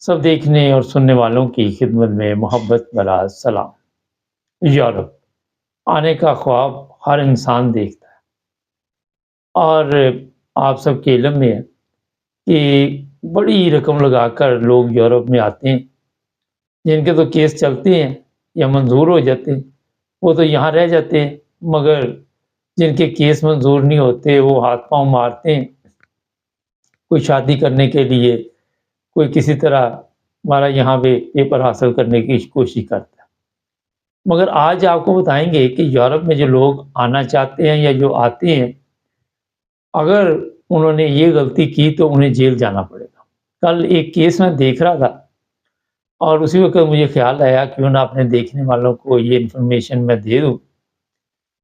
सब देखने और सुनने वालों की खिदमत में मोहब्बत भरा सलाम। यूरोप आने का ख्वाब हर इंसान देखता है, और आप सबके इल्म में है कि बड़ी रकम लगाकर लोग यूरोप में आते हैं। जिनके तो केस चलते हैं या मंजूर हो जाते हैं, वो तो यहाँ रह जाते हैं, मगर जिनके केस मंजूर नहीं होते वो हाथ पांव मारते हैं। कोई शादी करने के लिए, कोई किसी तरह हमारा यहाँ पे पेपर हासिल करने की कोशिश करता है। मगर आज आपको बताएंगे कि यूरोप में जो लोग आना चाहते हैं या जो आते हैं, अगर उन्होंने ये गलती की तो उन्हें जेल जाना पड़ेगा। कल एक केस में देख रहा था, और उसी वक्त मुझे ख्याल आया क्यों ना अपने देखने वालों को ये इन्फॉर्मेशन मैं दे दूँ।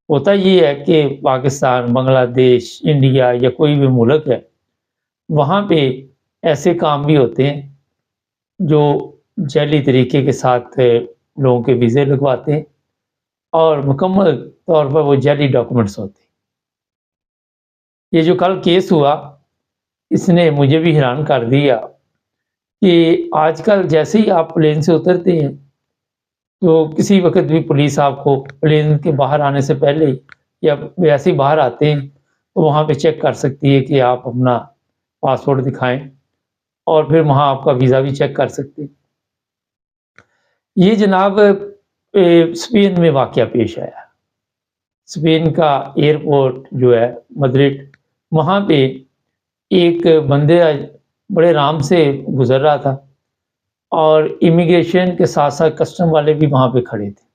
होता ये है कि पाकिस्तान, बांग्लादेश, इंडिया या कोई भी मुल्क है, वहाँ पे ऐसे काम भी होते हैं जो जैली तरीके के साथ लोगों के वीज़े लगवाते हैं, और मुकम्मल तौर पर वो जैली डॉक्यूमेंट्स होते हैं। ये जो कल केस हुआ, इसने मुझे भी हैरान कर दिया कि आजकल जैसे ही आप प्लेन से उतरते हैं, तो किसी वक़्त भी पुलिस आपको प्लेन के बाहर आने से पहले या वैसे ही बाहर आते हैं, तो वहाँ पे चेक कर सकती है कि आप अपना पासपोर्ट दिखाएँ, और फिर वहाँ आपका वीज़ा भी चेक कर सकते हैं। ये जनाब स्पेन में वाक़या पेश आया। स्पेन का एयरपोर्ट जो है मद्रिड, वहाँ पे एक बंदे बड़े आराम से गुज़र रहा था, और इमिग्रेशन के साथ-साथ कस्टम वाले भी वहाँ पे खड़े थे,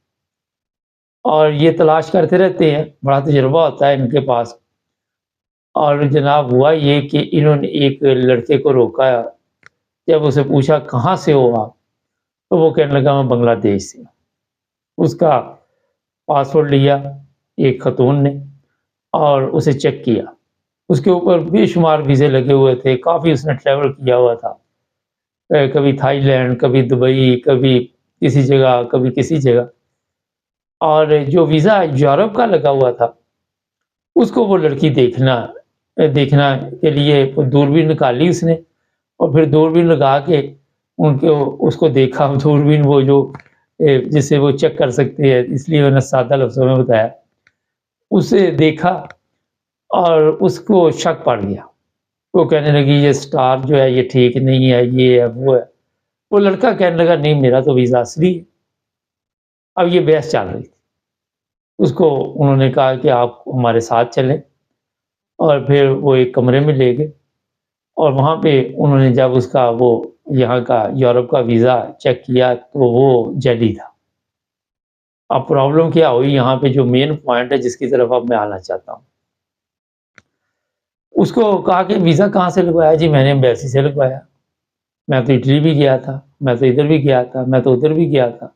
और ये तलाश करते रहते हैं, बड़ा तजुर्बा होता है इनके पास। और जनाब हुआ ये कि इन्होंने एक लड़के को रोका, जब उसे पूछा कहाँ से हो आप? तो वो कहने लगा मैं बांग्लादेश से हूँ। उसका पासपोर्ट लिया एक खातून ने और उसे चेक किया। उसके ऊपर बेशुमार वीज़े लगे हुए थे, काफ़ी उसने ट्रैवल किया हुआ था। कभी थाईलैंड, कभी दुबई, कभी किसी जगह, कभी किसी जगह। और जो वीज़ा यूरोप का लगा हुआ था, उसको वो लड़की देखना के लिए वो दूरबीन निकाली उसने, और फिर दूरबीन लगा के उनको उसको देखा। दूरबीन वो जो जिससे वो चेक कर सकते हैं, इसलिए मैंने सादा लफ्ज़ों में बताया। उसे देखा और उसको शक पड़ गया। वो कहने लगी ये स्टार जो है ये ठीक नहीं है, ये है, वो है। वो लड़का कहने लगा नहीं मेरा तो वीज़ा असली है। अब ये बहस चल रही थी। उसको उन्होंने कहा कि आप हमारे साथ चलें, और फिर वो एक कमरे में ले गए, और वहाँ पे उन्होंने जब उसका वो यहाँ का यूरोप का वीज़ा चेक किया तो वो जाली था। अब प्रॉब्लम क्या हुई, यहाँ पे जो मेन पॉइंट है जिसकी तरफ अब मैं आना चाहता हूँ। उसको कहा कि वीज़ा कहाँ से लगवाया? जी मैंने एम्बेसी से लगवाया। मैं तो इटली भी गया था, मैं तो इधर भी गया था, मैं तो उधर भी गया था।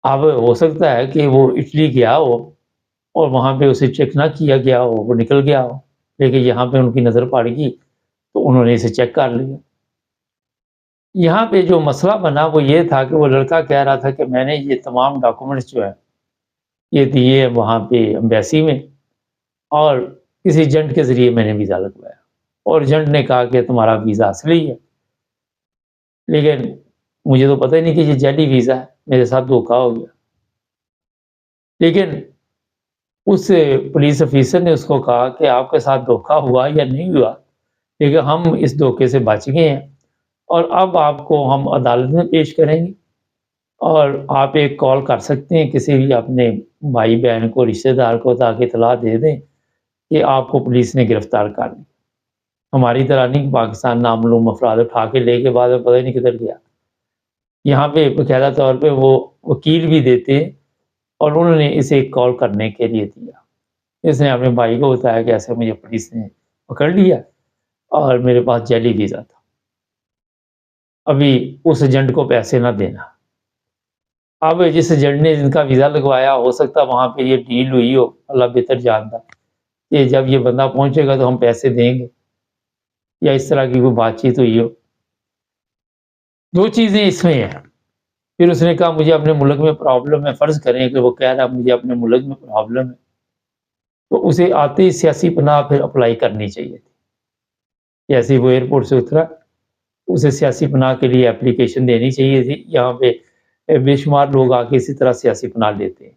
अब हो सकता है कि वो इटली गया हो और वहाँ पे उसे चेक ना किया गया हो, वो निकल गया हो, लेकिन यहाँ पे उनकी नज़र पड़ गई तो उन्होंने इसे चेक कर लिया। यहाँ पे जो मसला बना वो ये था कि वो लड़का कह रहा था कि मैंने ये तमाम डॉक्यूमेंट्स जो है ये दिए वहाँ पे एम्बेसी में, और किसी एजेंट के ज़रिए मैंने वीज़ा लगवाया, और एजेंट ने कहा कि तुम्हारा वीज़ा असली है। लेकिन मुझे तो पता ही नहीं कि ये जाली वीज़ा है, मेरे साथ धोखा हो गया। लेकिन उस पुलिस ऑफिसर ने उसको कहा कि आपके साथ धोखा हुआ या नहीं हुआ, लेकिन हम इस धोखे से बच गए हैं, और अब आपको हम अदालत में पेश करेंगे, और आप एक कॉल कर सकते हैं किसी भी अपने भाई बहन को, रिश्तेदार को, ताकि इतला दे दें कि आपको पुलिस ने गिरफ्तार कर लिया। हमारी तरह नहीं पाकिस्तान नामालूम अफराद उठा के लेके बाद में पता ही नहीं किधर गया। यहाँ पे बाकायदा तौर पे वो वकील भी देते हैं, और उन्होंने इसे कॉल करने के लिए दिया। इसने अपने भाई को बताया कि ऐसे मुझे पुलिस ने पकड़ लिया और मेरे पास जाली वीज़ा था, अभी उस एजेंट को पैसे ना देना। अब जिस एजेंट ने जिनका वीज़ा लगवाया, हो सकता है वहाँ पे ये डील हुई हो, अल्लाह बेहतर जानता, कि जब ये बंदा पहुँचेगा तो हम पैसे देंगे, या इस तरह की कोई बातचीत हुई हो। 2 चीज़ें इसमें हैं। फिर उसने कहा मुझे अपने मुल्क में प्रॉब्लम है, फ़र्ज़ करें कि वो कह रहा है मुझे अपने मुल्क में प्रॉब्लम है, तो उसे आते ही सियासी पनाह फिर अप्लाई करनी चाहिए थी। जैसे ही वो एयरपोर्ट से उतरा, اسے سیاسی پناہ کے لیے اپلیکیشن دینی چاہیے تھی۔ یہاں پہ بے شمار لوگ آ کے اسی طرح سیاسی پناہ لیتے ہیں،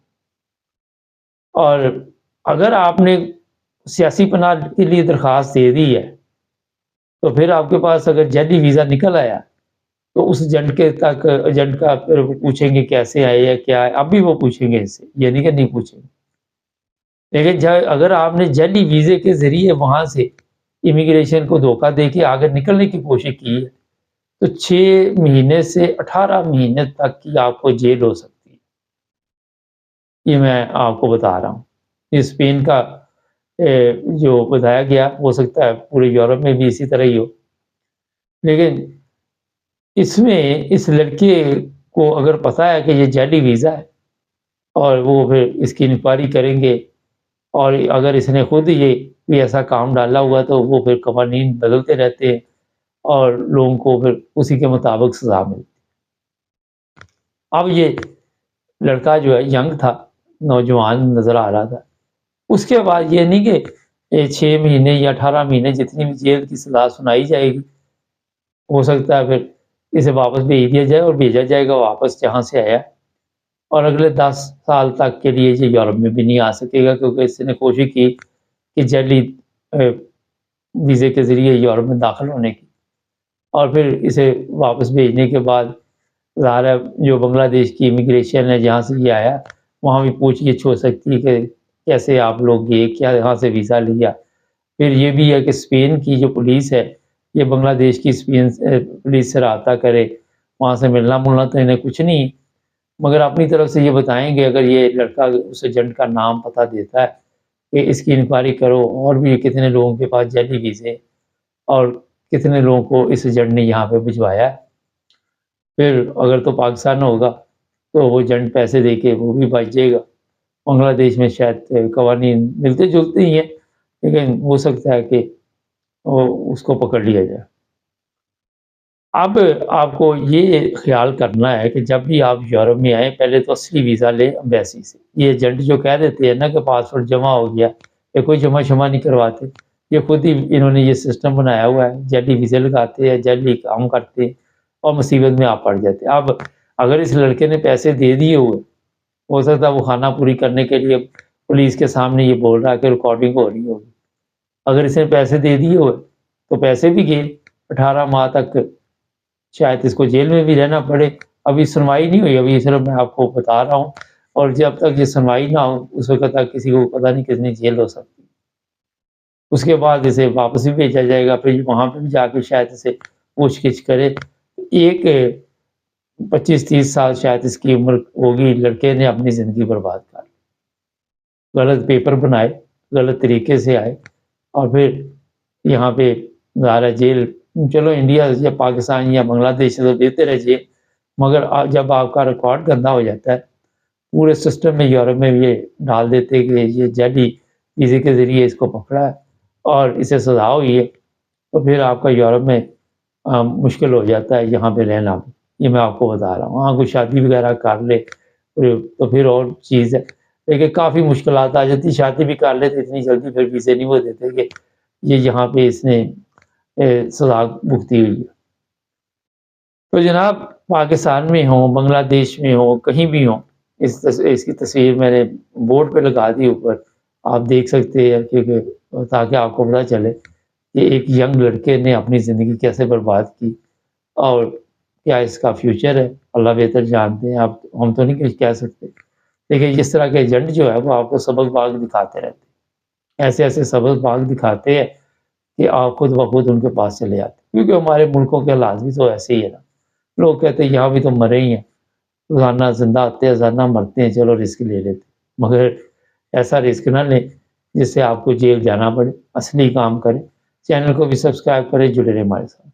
اور اگر آپ نے سیاسی پناہ کے لیے درخواست دے دی ہے تو پھر آپ کے پاس اگر جعلی ویزا نکل آیا تو اس ایجنٹ کے تک ایجنٹ کا پھر وہ پوچھیں گے کیسے آئے یا کیا ہے، اب بھی وہ پوچھیں گے اس سے، یہ نہیں کہ نہیں پوچھیں گے۔ لیکن اگر آپ نے جعلی ویزے کے ذریعے وہاں سے امیگریشن کو دھوکہ دے کے آگے نکلنے کی کوشش کی ہے تو 6 مہینے سے 18 مہینے تک کی آپ کو جیل ہو سکتی ہے۔ یہ میں آپ کو بتا رہا ہوں۔ یہ اسپین کا جو بتایا گیا، ہو سکتا ہے پورے یورپ میں بھی اسی طرح ہی ہو، لیکن اس میں اس لڑکے کو اگر پتہ ہے کہ یہ جعلی ویزا ہے اور وہ پھر اس کی انکوائری کریں گے، اور اگر اس نے خود یہ کوئی ایسا کام ڈالا ہوا تو وہ پھر قوانین بدلتے رہتے ہیں اور لوگوں کو پھر اسی کے مطابق سزا ملتی۔ اب یہ لڑکا جو ہے ینگ تھا، نوجوان نظر آ رہا تھا۔ اس کے بعد یہ نہیں کہ 6 مہینے یا 18 مہینے جتنی بھی جیل کی سزا سنائی جائے گی، ہو سکتا ہے پھر اسے واپس بھیج دیا جائے اور بھیجا جائے گا واپس جہاں سے آیا، اور اگلے 10 سال تک کے لیے یہ یورپ میں بھی نہیں آ سکے گا، کیونکہ اس نے کوشش کی کہ جعلی ویزے کے ذریعے یورپ میں داخل ہونے کی، اور پھر اسے واپس بھیجنے کے بعد ظاہر ہے جو بنگلہ دیش کی امیگریشن ہے جہاں سے یہ آیا وہاں بھی پوچھ گچھ ہو سکتی ہے کہ کیسے آپ لوگ گئے، کیا یہاں سے ویزا لیا۔ پھر یہ بھی ہے کہ اسپین کی جو پولیس ہے یہ بنگلہ دیش کی اسپین پولیس سے رابطہ کرے، وہاں سے ملنا تو انہیں کچھ نہیں، مگر اپنی طرف سے یہ بتائیں گے اگر یہ لڑکا اس ایجنٹ کا نام پتہ دیتا ہے کہ اس کی انکوائری کرو اور بھی کتنے لوگوں کے پاس جعلی ویزے اور کتنے لوگوں کو اس ایجنٹ نے یہاں پہ بھجوایا ہے، پھر اگر تو پاکستان ہوگا تو وہ ایجنٹ پیسے دے کے وہ بھی بچ جائے گا۔ بنگلہ دیش میں شاید قوانین ملتے جلتے ہی ہیں، لیکن ہو سکتا ہے کہ وہ اس کو پکڑ لیا جائے۔ اب آپ کو یہ خیال کرنا ہے کہ جب بھی آپ یورپ میں آئیں پہلے تو اصلی ویزا لیں امبیسی سے۔ یہ ایجنٹ جو کہہ دیتے ہیں نا کہ پاسپورٹ جمع ہو گیا، یہ کوئی جمع شمع نہیں کرواتے، یہ خود ہی انہوں نے یہ سسٹم بنایا ہوا ہے، جعلی ویزے لگاتے ہیں، جعلی کام کرتے ہیں اور مصیبت میں آپ پڑ جاتے ہیں۔ اب اگر اس لڑکے نے پیسے دے دیے ہوئے، ہو سکتا ہے وہ خانہ پوری کرنے کے لیے پولیس کے سامنے یہ بول رہا ہے کہ ریکارڈنگ ہو رہی ہوگی، اگر اس نے پیسے دے دیے ہوئے تو پیسے بھی گئے، 18 ماہ تک شاید اس کو جیل میں بھی رہنا پڑے۔ ابھی سنوائی نہیں ہوئی، ابھی صرف میں آپ کو بتا رہا ہوں، اور جب تک یہ سنوائی نہ ہو اس وقت تک کسی کو پتہ نہیں کتنی جیل ہو سکتی۔ اس کے بعد اسے واپس بھی بھیجا جائے گا، پھر وہاں پہ بھی جا کے شاید اسے پوچھ گچھ کرے۔ ایک 25-30 سال شاید اس کی عمر ہوگی، لڑکے نے اپنی زندگی برباد کر لی، غلط پیپر بنائے، غلط طریقے سے آئے، اور پھر یہاں پہ ظاہر جیل، چلو انڈیا یا پاکستان یا بنگلہ دیش سے تو دیتے رہے جیل، مگر جب آپ کا ریکارڈ گندا ہو جاتا ہے پورے سسٹم میں یورپ میں یہ ڈال دیتے کہ یہ جعلی ویزے کے ذریعے اس کو پکڑا ہے اور اسے سزا ہوئی ہے، تو پھر آپ کا یورپ میں مشکل ہو جاتا ہے یہاں پہ رہنا بھی۔ یہ میں آپ کو بتا رہا ہوں، ہاں کوئی شادی وغیرہ کر لے تو پھر اور چیز ہے، لیکن کافی مشکلات آ جاتی، شادی بھی کر لے تو اتنی جلدی پھر ویزے نہیں وہ دیتے کہ یہ یہاں پہ اس نے سزا بھگتی ہوئی ہے۔ تو جناب پاکستان میں ہوں، بنگلہ دیش میں ہوں، کہیں بھی ہوں، اس کی تصویر میں نے بورڈ پہ لگا دی اوپر، آپ دیکھ سکتے ہیں، کیونکہ تاکہ آپ کو پتہ چلے کہ ایک ینگ لڑکے نے اپنی زندگی کیسے برباد کی اور کیا اس کا فیوچر ہے، اللہ بہتر جانتے ہیں، ہم تو نہیں کچھ کہہ سکتے، لیکن اس طرح کے ایجنٹ جو ہے وہ آپ کو سبق باغ دکھاتے رہتے ہیں، ایسے سبق باغ دکھاتے ہیں کہ آپ خود بخود ان کے پاس چلے جاتے، کیونکہ ہمارے ملکوں کے حالات بھی تو ایسے ہی ہے نا، لوگ کہتے ہیں یہاں بھی تو مرے ہی ہیں، روزانہ زندہ آتے ہیں روزانہ مرتے ہیں، چلو رسک لے لیتے، مگر ایسا رسک نہ لیں جس سے آپ کو جیل جانا پڑے، اصلی کام کریں۔ چینل کو بھی سبسکرائب کریں، جڑے رہیں ہمارے ساتھ۔